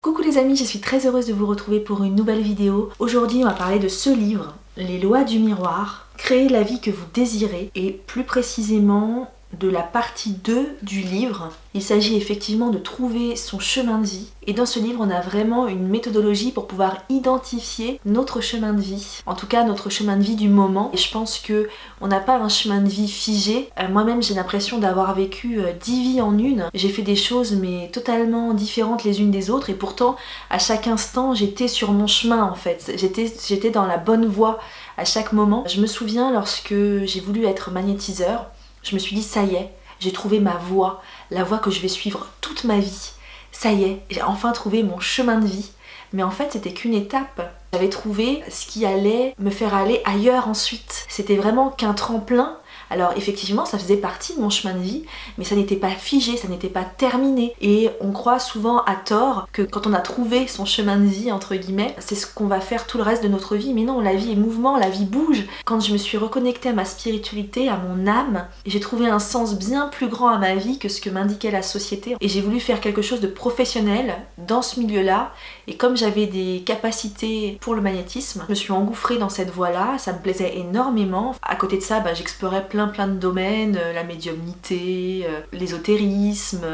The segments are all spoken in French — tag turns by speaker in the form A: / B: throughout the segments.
A: Coucou les amis, je suis très heureuse de vous retrouver pour une nouvelle vidéo. Aujourd'hui, on va parler de ce livre, Les lois du miroir, créer la vie que vous désirez, et plus précisément de la partie 2 du livre. Il s'agit effectivement de trouver son chemin de vie. Et dans ce livre, on a vraiment une méthodologie pour pouvoir identifier notre chemin de vie. En tout cas, notre chemin de vie du moment. Et je pense que on n'a pas un chemin de vie figé. Moi-même, j'ai l'impression d'avoir vécu 10 vies en une. J'ai fait des choses mais totalement différentes les unes des autres. Et pourtant, à chaque instant, j'étais sur mon chemin en fait. J'étais dans la bonne voie à chaque moment. Je me souviens lorsque j'ai voulu être magnétiseur, je me suis dit ça y est, j'ai trouvé ma voie, la voie que je vais suivre toute ma vie. Ça y est, j'ai enfin trouvé mon chemin de vie. Mais en fait, c'était qu'une étape. J'avais trouvé ce qui allait me faire aller ailleurs ensuite. C'était vraiment qu'un tremplin. Alors effectivement, ça faisait partie de mon chemin de vie, mais ça n'était pas figé, ça n'était pas terminé. Et on croit souvent à tort que quand on a trouvé son chemin de vie, entre guillemets, c'est ce qu'on va faire tout le reste de notre vie. Mais non, la vie est mouvement, la vie bouge. Quand je me suis reconnectée à ma spiritualité, à mon âme, j'ai trouvé un sens bien plus grand à ma vie que ce que m'indiquait la société. Et j'ai voulu faire quelque chose de professionnel dans ce milieu-là. Et comme j'avais des capacités pour le magnétisme, je me suis engouffrée dans cette voie-là, ça me plaisait énormément. À côté de ça, j'explorais plein de domaines, la médiumnité, l'ésotérisme,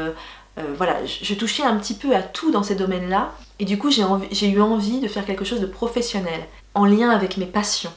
A: voilà, je touchais un petit peu à tout dans ces domaines-là. Et du coup, j'ai eu envie de faire quelque chose de professionnel, en lien avec mes passions.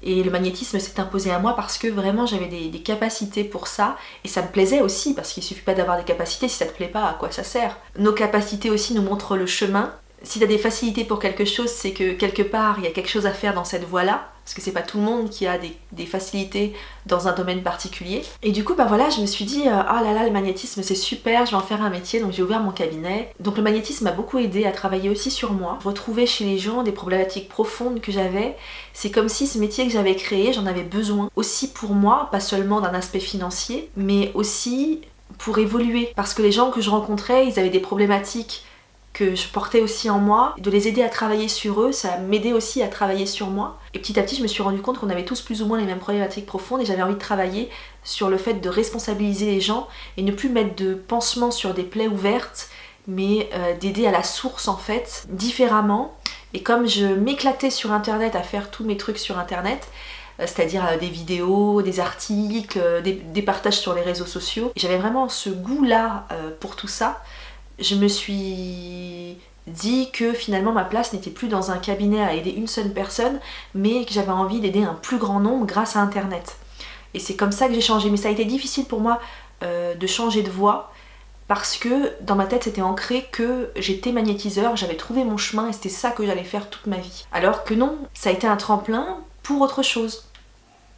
A: Et le magnétisme s'est imposé à moi parce que vraiment j'avais des capacités pour ça. Et ça me plaisait aussi, parce qu'il suffit pas d'avoir des capacités, si ça te plaît pas, à quoi ça sert? Nos capacités aussi nous montrent le chemin. Si tu as des facilités pour quelque chose, c'est que quelque part il y a quelque chose à faire dans cette voie-là, parce que c'est pas tout le monde qui a des facilités dans un domaine particulier. Et du coup, voilà, je me suis dit, ah là là, le magnétisme c'est super, je vais en faire un métier, donc j'ai ouvert mon cabinet. Donc le magnétisme m'a beaucoup aidé à travailler aussi sur moi, retrouver chez les gens des problématiques profondes que j'avais. C'est comme si ce métier que j'avais créé, j'en avais besoin aussi pour moi, pas seulement d'un aspect financier, mais aussi pour évoluer. Parce que les gens que je rencontrais, ils avaient des problématiques que je portais aussi en moi, de les aider à travailler sur eux, ça m'aidait aussi à travailler sur moi. Et petit à petit, je me suis rendu compte qu'on avait tous plus ou moins les mêmes problématiques profondes et j'avais envie de travailler sur le fait de responsabiliser les gens et ne plus mettre de pansements sur des plaies ouvertes, mais d'aider à la source en fait, différemment. Et comme je m'éclatais sur internet à faire tous mes trucs sur internet, c'est-à-dire des vidéos, des articles, des partages sur les réseaux sociaux, j'avais vraiment ce goût-là pour tout ça. Je me suis dit que finalement ma place n'était plus dans un cabinet à aider une seule personne, mais que j'avais envie d'aider un plus grand nombre grâce à internet. Et c'est comme ça que j'ai changé. Mais ça a été difficile pour moi de changer de voie, parce que dans ma tête c'était ancré que j'étais magnétiseur, j'avais trouvé mon chemin et c'était ça que j'allais faire toute ma vie. Alors que non, ça a été un tremplin pour autre chose.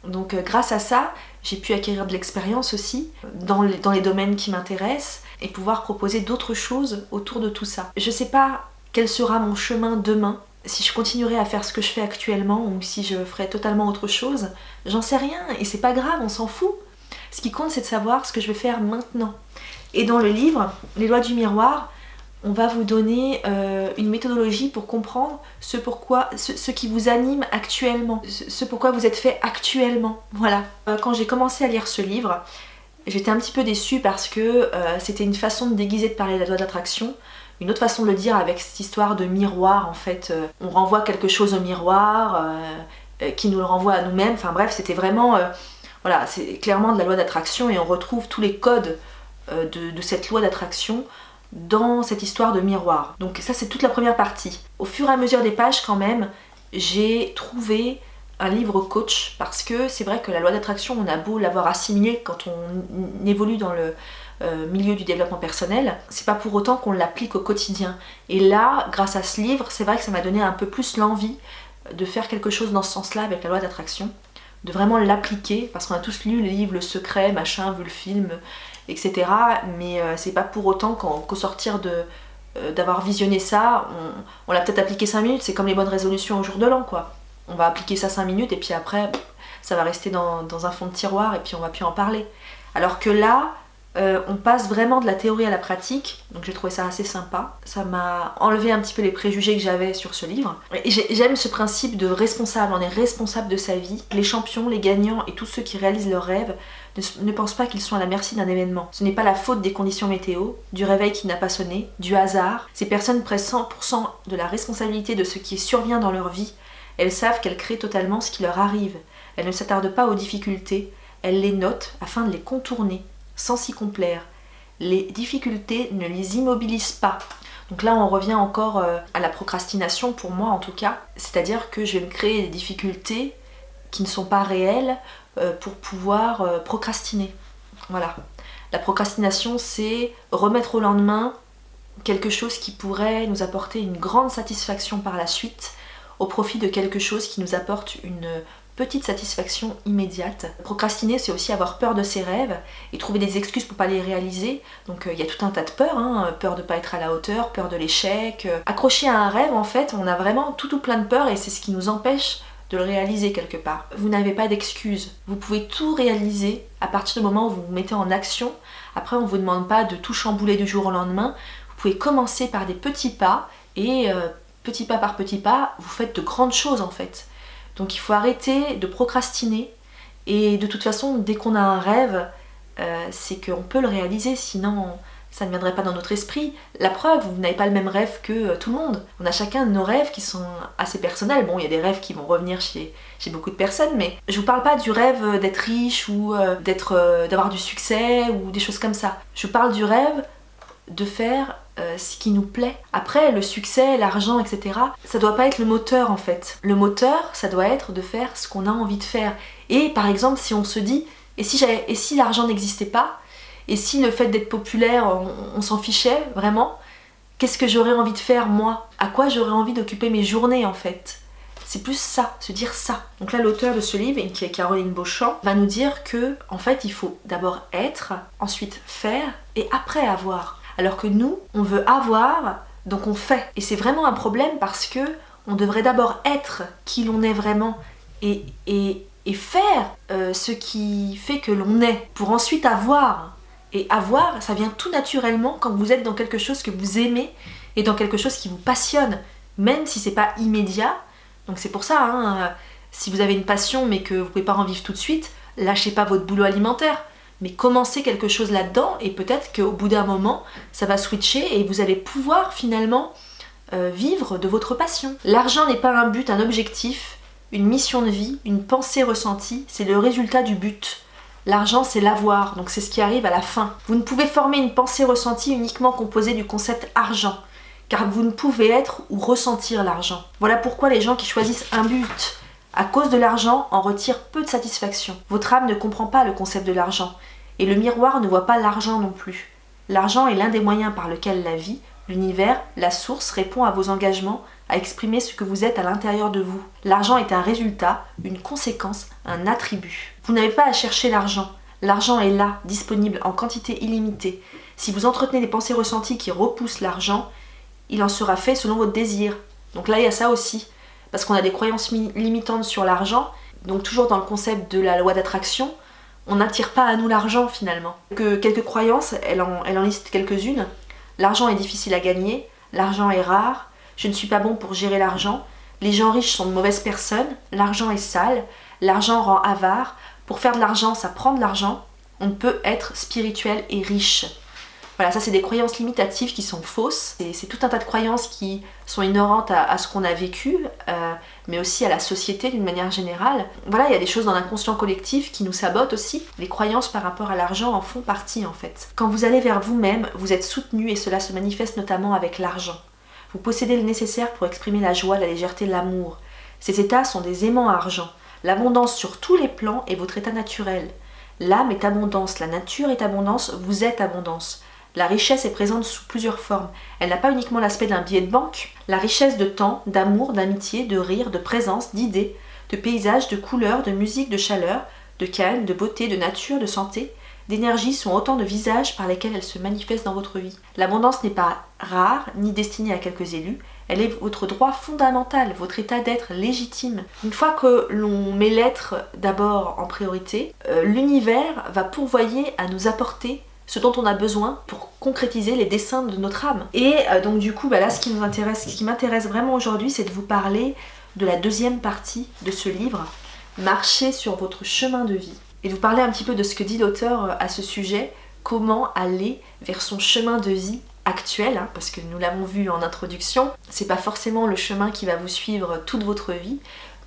A: Donc grâce à ça, j'ai pu acquérir de l'expérience aussi dans les domaines qui m'intéressent et pouvoir proposer d'autres choses autour de tout ça. Je sais pas quel sera mon chemin demain, si je continuerai à faire ce que je fais actuellement ou si je ferai totalement autre chose, j'en sais rien et c'est pas grave, on s'en fout. Ce qui compte c'est de savoir ce que je vais faire maintenant. Et dans le livre, Les lois du miroir, on va vous donner une méthodologie pour comprendre ce qui vous anime actuellement, ce pourquoi vous êtes fait actuellement. Voilà. Quand j'ai commencé à lire ce livre, j'étais un petit peu déçue parce que c'était une façon de déguiser de parler de la loi d'attraction, une autre façon de le dire avec cette histoire de miroir en fait. On renvoie quelque chose au miroir qui nous le renvoie à nous-mêmes. Enfin bref, c'était vraiment... voilà, c'est clairement de la loi d'attraction et on retrouve tous les codes de cette loi d'attraction dans cette histoire de miroir. Donc ça c'est toute la première partie. Au fur et à mesure des pages quand même, j'ai trouvé un livre coach parce que c'est vrai que la loi d'attraction, on a beau l'avoir assimilée quand on évolue dans le milieu du développement personnel, c'est pas pour autant qu'on l'applique au quotidien. Et là, grâce à ce livre, c'est vrai que ça m'a donné un peu plus l'envie de faire quelque chose dans ce sens-là avec la loi d'attraction, de vraiment l'appliquer, parce qu'on a tous lu les livres Le Secret, machin, vu le film, etc. Mais c'est pas pour autant qu'au sortir d'avoir visionné ça, on l'a peut-être appliqué 5 minutes, c'est comme les bonnes résolutions au jour de l'an, quoi. On va appliquer ça 5 minutes et puis après, ça va rester dans un fond de tiroir et puis on va plus en parler. Alors que là, on passe vraiment de la théorie à la pratique, donc j'ai trouvé ça assez sympa. Ça m'a enlevé un petit peu les préjugés que j'avais sur ce livre. Et j'aime ce principe de responsable, on est responsable de sa vie. Les champions, les gagnants et tous ceux qui réalisent leurs rêves ne pensent pas qu'ils sont à la merci d'un événement. Ce n'est pas la faute des conditions météo, du réveil qui n'a pas sonné, du hasard. Ces personnes prennent 100% de la responsabilité de ce qui survient dans leur vie. Elles savent qu'elles créent totalement ce qui leur arrive. Elles ne s'attardent pas aux difficultés, elles les notent afin de les contourner, sans s'y complaire. Les difficultés ne les immobilisent pas. Donc là on revient encore à la procrastination pour moi en tout cas. C'est-à-dire que je vais me créer des difficultés qui ne sont pas réelles pour pouvoir procrastiner. Voilà. La procrastination c'est remettre au lendemain quelque chose qui pourrait nous apporter une grande satisfaction par la suite au profit de quelque chose qui nous apporte une petite satisfaction immédiate. Procrastiner, c'est aussi avoir peur de ses rêves et trouver des excuses pour pas les réaliser. Donc il y a tout un tas de peurs, peur de pas être à la hauteur, peur de l'échec. Accroché à un rêve, en fait, on a vraiment tout plein de peurs et c'est ce qui nous empêche de le réaliser quelque part. Vous n'avez pas d'excuses. Vous pouvez tout réaliser à partir du moment où vous vous mettez en action. Après, on ne vous demande pas de tout chambouler du jour au lendemain. Vous pouvez commencer par des petits pas et petit pas par petit pas, vous faites de grandes choses en fait. Donc il faut arrêter de procrastiner et de toute façon dès qu'on a un rêve c'est qu'on peut le réaliser, sinon ça ne viendrait pas dans notre esprit. La preuve, vous n'avez pas le même rêve que tout le monde. On a chacun nos rêves qui sont assez personnels. Bon, il y a des rêves qui vont revenir chez beaucoup de personnes, mais je vous parle pas du rêve d'être riche ou d'avoir du succès ou des choses comme ça. Je parle du rêve de faire ce qui nous plaît. Après, le succès, l'argent, etc., ça doit pas être le moteur en fait. Le moteur, ça doit être de faire ce qu'on a envie de faire. Et par exemple, si on se dit, et si l'argent n'existait pas, et si le fait d'être populaire, on s'en fichait vraiment, qu'est-ce que j'aurais envie de faire moi? À quoi j'aurais envie d'occuper mes journées en fait? C'est plus ça, se dire ça. Donc là, l'auteur de ce livre, qui est Caroline Beauchamp, va nous dire que en fait, il faut d'abord être, ensuite faire, et après avoir. Alors que nous, on veut avoir, donc on fait. Et c'est vraiment un problème parce que on devrait d'abord être qui l'on est vraiment et faire ce qui fait que l'on est pour ensuite avoir. Et avoir, ça vient tout naturellement quand vous êtes dans quelque chose que vous aimez et dans quelque chose qui vous passionne, même si c'est pas immédiat. Donc c'est pour ça, si vous avez une passion mais que vous pouvez pas en vivre tout de suite, lâchez pas votre boulot alimentaire. Mais commencez quelque chose là-dedans et peut-être qu'au bout d'un moment, ça va switcher et vous allez pouvoir finalement vivre de votre passion. L'argent n'est pas un but, un objectif, une mission de vie, une pensée ressentie, c'est le résultat du but. L'argent, c'est l'avoir, donc c'est ce qui arrive à la fin. Vous ne pouvez former une pensée ressentie uniquement composée du concept argent, car vous ne pouvez être ou ressentir l'argent. Voilà pourquoi les gens qui choisissent un but à cause de l'argent en retirent peu de satisfaction. Votre âme ne comprend pas le concept de l'argent, et le miroir ne voit pas l'argent non plus. L'argent est l'un des moyens par lequel la vie, l'univers, la source répond à vos engagements, à exprimer ce que vous êtes à l'intérieur de vous. L'argent est un résultat, une conséquence, un attribut. Vous n'avez pas à chercher l'argent. L'argent est là, disponible en quantité illimitée. Si vous entretenez des pensées ressenties qui repoussent l'argent, il en sera fait selon votre désir. Donc là, il y a ça aussi. Parce qu'on a des croyances limitantes sur l'argent. Donc toujours dans le concept de la loi d'attraction, on n'attire pas à nous l'argent finalement. Quelques croyances, elle en liste quelques-unes. L'argent est difficile à gagner, l'argent est rare, je ne suis pas bon pour gérer l'argent, les gens riches sont de mauvaises personnes, l'argent est sale, l'argent rend avare, pour faire de l'argent ça prend de l'argent, on peut être spirituel et riche. Voilà, ça c'est des croyances limitatives qui sont fausses, c'est tout un tas de croyances qui sont ignorantes à ce qu'on a vécu, mais aussi à la société d'une manière générale. Voilà, il y a des choses dans l'inconscient collectif qui nous sabotent aussi. Les croyances par rapport à l'argent en font partie en fait. Quand vous allez vers vous-même, vous êtes soutenu et cela se manifeste notamment avec l'argent. Vous possédez le nécessaire pour exprimer la joie, la légèreté, l'amour. Ces états sont des aimants à argent. L'abondance sur tous les plans est votre état naturel. L'âme est abondance, la nature est abondance, vous êtes abondance. La richesse est présente sous plusieurs formes. Elle n'a pas uniquement l'aspect d'un billet de banque. La richesse de temps, d'amour, d'amitié, de rire, de présence, d'idées, de paysages, de couleurs, de musique, de chaleur, de calme, de beauté, de nature, de santé, d'énergie sont autant de visages par lesquels elle se manifeste dans votre vie. L'abondance n'est pas rare, ni destinée à quelques élus. Elle est votre droit fondamental, votre état d'être légitime. Une fois que l'on met l'être d'abord en priorité, l'univers va pourvoyer à nous apporter ce dont on a besoin pour concrétiser les desseins de notre âme. Et donc du coup, là, ce qui m'intéresse vraiment aujourd'hui, c'est de vous parler de la deuxième partie de ce livre, Marcher sur votre chemin de vie. Et de vous parler un petit peu de ce que dit l'auteur à ce sujet, comment aller vers son chemin de vie actuel, parce que nous l'avons vu en introduction, c'est pas forcément le chemin qui va vous suivre toute votre vie,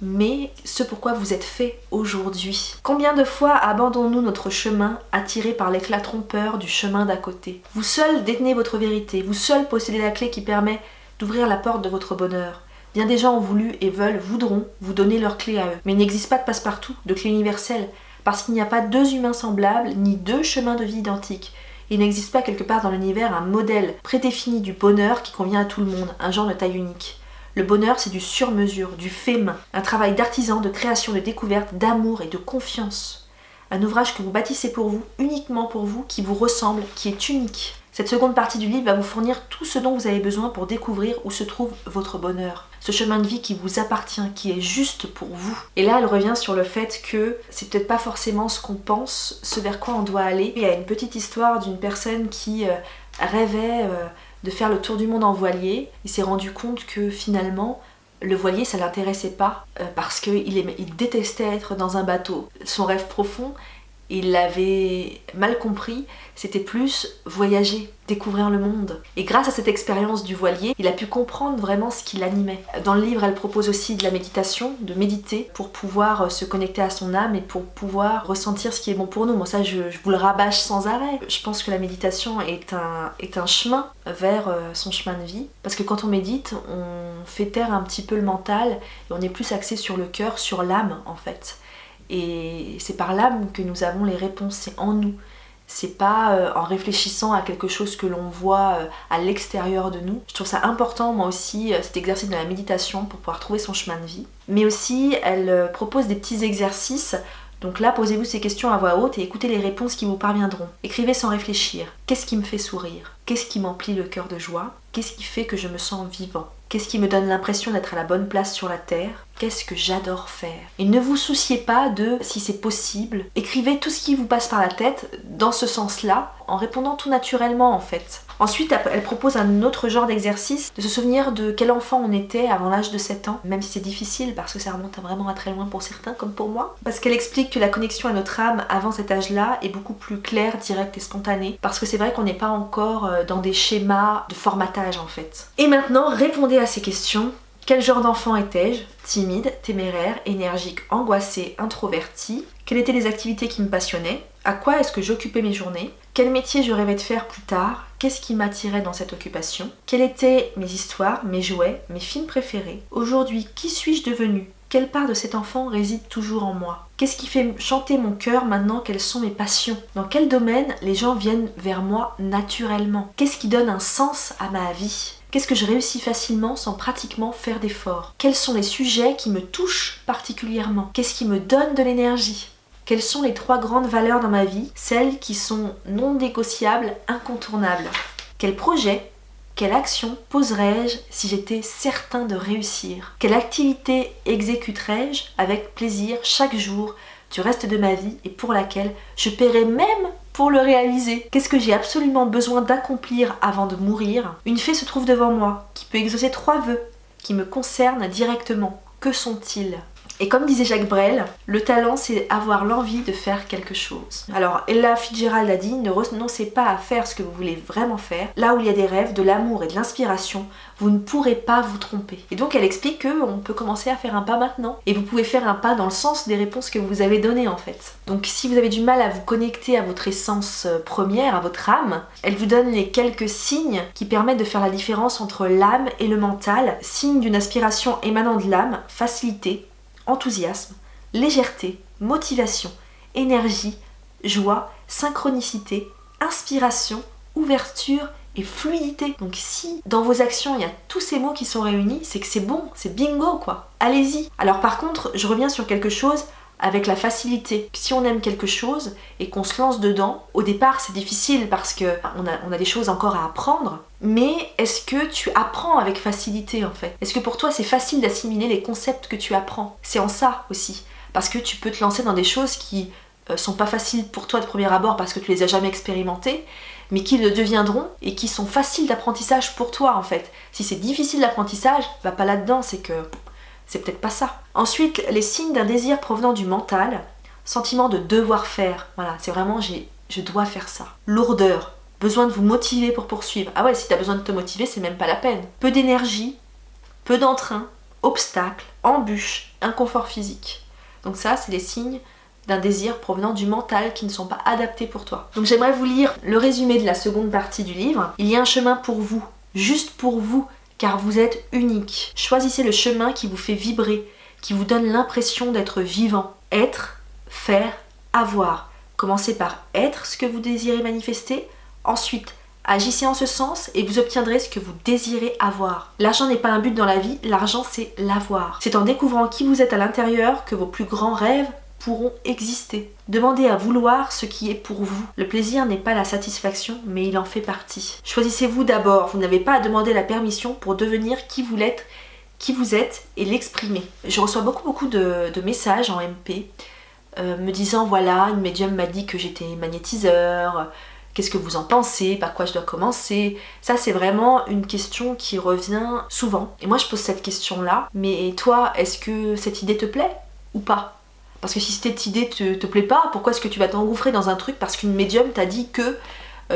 A: mais ce pourquoi vous êtes fait aujourd'hui. Combien de fois abandonnons-nous notre chemin attirés par l'éclat trompeur du chemin d'à côté? Vous seul détenez votre vérité, vous seul possédez la clé qui permet d'ouvrir la porte de votre bonheur. Bien des gens ont voulu et voudront vous donner leur clé à eux. Mais il n'existe pas de passe-partout, de clé universelle, parce qu'il n'y a pas deux humains semblables, ni deux chemins de vie identiques. Il n'existe pas quelque part dans l'univers un modèle prédéfini du bonheur qui convient à tout le monde, un genre de taille unique. Le bonheur, c'est du sur-mesure, du fait-main, un travail d'artisan, de création, de découverte, d'amour et de confiance. Un ouvrage que vous bâtissez pour vous, uniquement pour vous, qui vous ressemble, qui est unique. Cette seconde partie du livre va vous fournir tout ce dont vous avez besoin pour découvrir où se trouve votre bonheur. Ce chemin de vie qui vous appartient, qui est juste pour vous. Et là, elle revient sur le fait que c'est peut-être pas forcément ce qu'on pense, ce vers quoi on doit aller. Il y a une petite histoire d'une personne qui rêvait de faire le tour du monde en voilier. Il s'est rendu compte que finalement, le voilier, ça l'intéressait pas parce qu'il détestait être dans un bateau. Son rêve profond, il l'avait mal compris, c'était plus voyager, découvrir le monde. Et grâce à cette expérience du voilier, il a pu comprendre vraiment ce qui l'animait. Dans le livre, elle propose aussi de la méditation, de méditer pour pouvoir se connecter à son âme et pour pouvoir ressentir ce qui est bon pour nous. Moi ça, je vous le rabâche sans arrêt. Je pense que la méditation est un chemin vers son chemin de vie. Parce que quand on médite, on fait taire un petit peu le mental et on est plus axé sur le cœur, sur l'âme en fait. Et c'est par l'âme que nous avons les réponses, c'est en nous. C'est pas en réfléchissant à quelque chose que l'on voit à l'extérieur de nous. Je trouve ça important, moi aussi, cet exercice de la méditation pour pouvoir trouver son chemin de vie. Mais aussi, elle propose des petits exercices. Donc là, posez-vous ces questions à voix haute et écoutez les réponses qui vous parviendront. Écrivez sans réfléchir. Qu'est-ce qui me fait sourire? Qu'est-ce qui m'emplit le cœur de joie? Qu'est-ce qui fait que je me sens vivant? Qu'est-ce qui me donne l'impression d'être à la bonne place sur la terre? Qu'est-ce que j'adore faire? Et ne vous souciez pas de si c'est possible. Écrivez tout ce qui vous passe par la tête dans ce sens-là, en répondant tout naturellement en fait. Ensuite, elle propose un autre genre d'exercice, de se souvenir de quel enfant on était avant l'âge de 7 ans, même si c'est difficile parce que ça remonte vraiment à très loin pour certains comme pour moi. Parce qu'elle explique que la connexion à notre âme avant cet âge-là est beaucoup plus claire, directe et spontanée. Parce que c'est vrai qu'on n'est pas encore dans des schémas de formatage en fait. Et maintenant, répondez à ces questions. Quel genre d'enfant étais-je? Timide, téméraire, énergique, angoissé, introverti? Quelles étaient les activités qui me passionnaient? À quoi est-ce que j'occupais mes journées? Quel métier je rêvais de faire plus tard? Qu'est-ce qui m'attirait dans cette occupation? Quelles étaient mes histoires, mes jouets, mes films préférés? Aujourd'hui, qui suis-je devenue? Quelle part de cet enfant réside toujours en moi? Qu'est-ce qui fait chanter mon cœur maintenant? Quelles sont mes passions? Dans quel domaine les gens viennent vers moi naturellement? Qu'est-ce qui donne un sens à ma vie? Qu'est-ce que je réussis facilement sans pratiquement faire d'efforts? Quels sont les sujets qui me touchent particulièrement? Qu'est-ce qui me donne de l'énergie? Quelles sont les 3 grandes valeurs dans ma vie? Celles qui sont non négociables, incontournables. Quel projet, quelle action poserais-je si j'étais certain de réussir? Quelle activité exécuterais-je avec plaisir chaque jour du reste de ma vie et pour laquelle je paierais même pour le réaliser? Qu'est-ce que j'ai absolument besoin d'accomplir avant de mourir? Une fée se trouve devant moi qui peut exaucer 3 vœux qui me concernent directement. Que sont-ils? Et comme disait Jacques Brel, le talent c'est avoir l'envie de faire quelque chose. Alors Ella Fitzgerald a dit, ne renoncez pas à faire ce que vous voulez vraiment faire. Là où il y a des rêves, de l'amour et de l'inspiration, vous ne pourrez pas vous tromper. Et donc elle explique qu'on peut commencer à faire un pas maintenant. Et vous pouvez faire un pas dans le sens des réponses que vous avez données en fait. Donc si vous avez du mal à vous connecter à votre essence première, à votre âme, elle vous donne les quelques signes qui permettent de faire la différence entre l'âme et le mental. Signes d'une aspiration émanant de l'âme, facilité, enthousiasme, légèreté, motivation, énergie, joie, synchronicité, inspiration, ouverture et fluidité. Donc si dans vos actions il y a tous ces mots qui sont réunis, c'est que c'est bon, c'est bingo quoi. Allez-y. Alors par contre, je reviens sur quelque chose avec la facilité. Si on aime quelque chose et qu'on se lance dedans, au départ c'est difficile parce que on a des choses encore à apprendre, mais est-ce que tu apprends avec facilité en fait? Est-ce que pour toi c'est facile d'assimiler les concepts que tu apprends? C'est en ça aussi, parce que tu peux te lancer dans des choses qui sont pas faciles pour toi de premier abord parce que tu les as jamais expérimentés, mais qui le deviendront et qui sont faciles d'apprentissage pour toi en fait. Si c'est difficile d'apprentissage, va pas là-dedans, c'est que c'est peut-être pas ça. Ensuite, les signes d'un désir provenant du mental, sentiment de devoir faire. Voilà, c'est vraiment je dois faire ça. Lourdeur, besoin de vous motiver pour poursuivre. Ah ouais, si t'as besoin de te motiver, c'est même pas la peine. Peu d'énergie, peu d'entrain, obstacles, embûches, inconfort physique. Donc ça, c'est les signes d'un désir provenant du mental qui ne sont pas adaptés pour toi. Donc j'aimerais vous lire le résumé de la seconde partie du livre. Il y a un chemin pour vous, juste pour vous, car vous êtes unique. Choisissez le chemin qui vous fait vibrer, qui vous donne l'impression d'être vivant. Être, faire, avoir. Commencez par être ce que vous désirez manifester, ensuite agissez en ce sens et vous obtiendrez ce que vous désirez avoir. L'argent n'est pas un but dans la vie, l'argent c'est l'avoir. C'est en découvrant qui vous êtes à l'intérieur que vos plus grands rêves pourront exister. Demandez à vouloir ce qui est pour vous. Le plaisir n'est pas la satisfaction, mais il en fait partie. Choisissez-vous d'abord, vous n'avez pas à demander la permission pour devenir qui vous êtes et l'exprimer. Je reçois beaucoup de messages en MP me disant voilà, une médium m'a dit que j'étais magnétiseur, qu'est-ce que vous en pensez, par quoi je dois commencer. Ça c'est vraiment une question qui revient souvent. Et moi je pose cette question-là, mais toi, est-ce que cette idée te plaît ou pas ? Parce que si cette idée te plaît pas, pourquoi est-ce que tu vas t'engouffrer dans un truc parce qu'une médium t'a dit que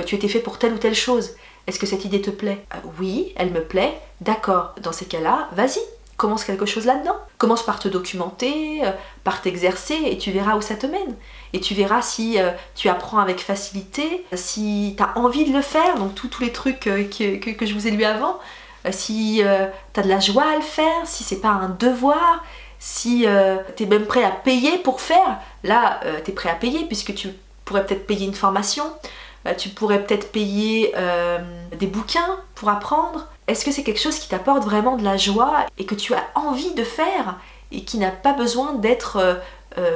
A: tu étais fait pour telle ou telle chose ? Est-ce que cette idée te plaît ? Oui, elle me plaît, d'accord. Dans ces cas-là, vas-y, commence quelque chose là-dedans. Commence par te documenter, par t'exercer et tu verras où ça te mène. Et tu verras si tu apprends avec facilité, si tu as envie de le faire, donc tous les trucs que je vous ai lus avant, si tu as de la joie à le faire, si c'est pas un devoir, si tu es même prêt à payer pour faire, là tu es prêt à payer puisque tu pourrais peut-être payer une formation, tu pourrais peut-être payer des bouquins pour apprendre. Est-ce que c'est quelque chose qui t'apporte vraiment de la joie et que tu as envie de faire et qui n'a pas besoin d'être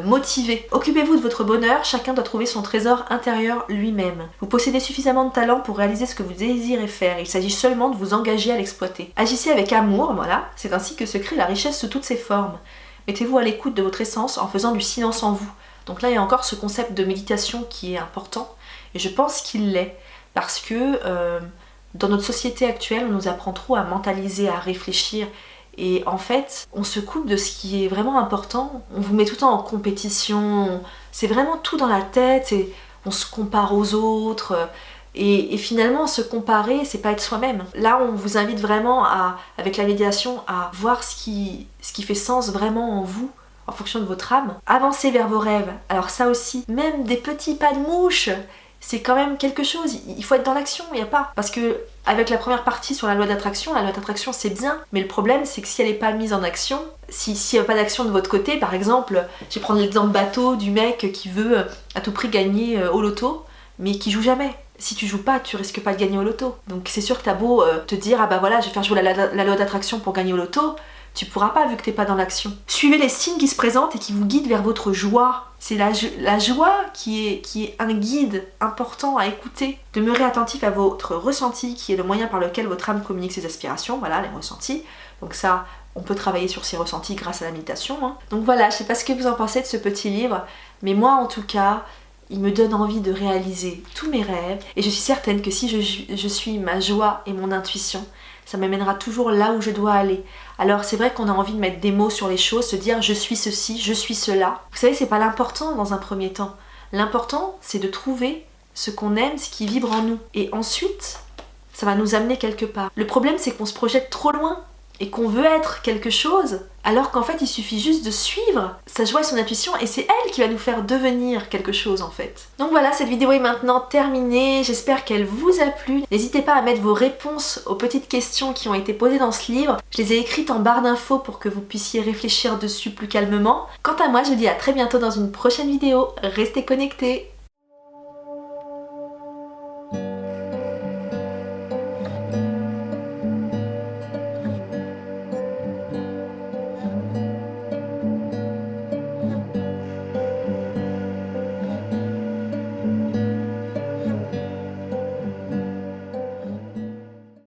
A: motivé ? Occupez-vous de votre bonheur, chacun doit trouver son trésor intérieur lui-même. Vous possédez suffisamment de talent pour réaliser ce que vous désirez faire, il s'agit seulement de vous engager à l'exploiter. Agissez avec amour, voilà, c'est ainsi que se crée la richesse sous toutes ses formes. Mettez-vous à l'écoute de votre essence en faisant du silence en vous. Donc là il y a encore ce concept de méditation qui est important et je pense qu'il l'est parce que dans notre société actuelle on nous apprend trop à mentaliser, à réfléchir. Et en fait, on se coupe de ce qui est vraiment important. On vous met tout le temps en compétition. C'est vraiment tout dans la tête. On se compare aux autres. Et finalement, se comparer, c'est pas être soi-même. Là, on vous invite vraiment, avec la médiation, à voir ce qui fait sens vraiment en vous, en fonction de votre âme. Avancez vers vos rêves. Alors ça aussi, même des petits pas de mouche, c'est quand même quelque chose. Il faut être dans l'action, il n'y a pas. Parce que avec la première partie sur la loi d'attraction c'est bien, mais le problème c'est que si elle n'est pas mise en action, s'il n'y a pas d'action de votre côté, par exemple, je vais prendre l'exemple bateau du mec qui veut à tout prix gagner au loto, mais qui joue jamais. Si tu joues pas, tu risques pas de gagner au loto. Donc c'est sûr que t'as beau te dire ah bah voilà, je vais faire jouer la loi d'attraction pour gagner au loto, tu pourras pas vu que t'es pas dans l'action. Suivez les signes qui se présentent et qui vous guident vers votre joie. C'est la joie qui est un guide important à écouter. Demeurez attentif à votre ressenti qui est le moyen par lequel votre âme communique ses aspirations, voilà les ressentis. Donc ça, on peut travailler sur ces ressentis grâce à la méditation. Donc voilà, je sais pas ce que vous en pensez de ce petit livre, mais moi en tout cas, il me donne envie de réaliser tous mes rêves et je suis certaine que si je suis ma joie et mon intuition, ça m'amènera toujours là où je dois aller. Alors c'est vrai qu'on a envie de mettre des mots sur les choses, se dire je suis ceci, je suis cela. Vous savez, c'est pas l'important dans un premier temps. L'important, c'est de trouver ce qu'on aime, ce qui vibre en nous. Et ensuite, ça va nous amener quelque part. Le problème, c'est qu'on se projette trop loin et qu'on veut être quelque chose, alors qu'en fait il suffit juste de suivre sa joie et son intuition et c'est elle qui va nous faire devenir quelque chose en fait. Donc voilà, cette vidéo est maintenant terminée, j'espère qu'elle vous a plu. N'hésitez pas à mettre vos réponses aux petites questions qui ont été posées dans ce livre. Je les ai écrites en barre d'infos pour que vous puissiez réfléchir dessus plus calmement. Quant à moi, je vous dis à très bientôt dans une prochaine vidéo. Restez connectés.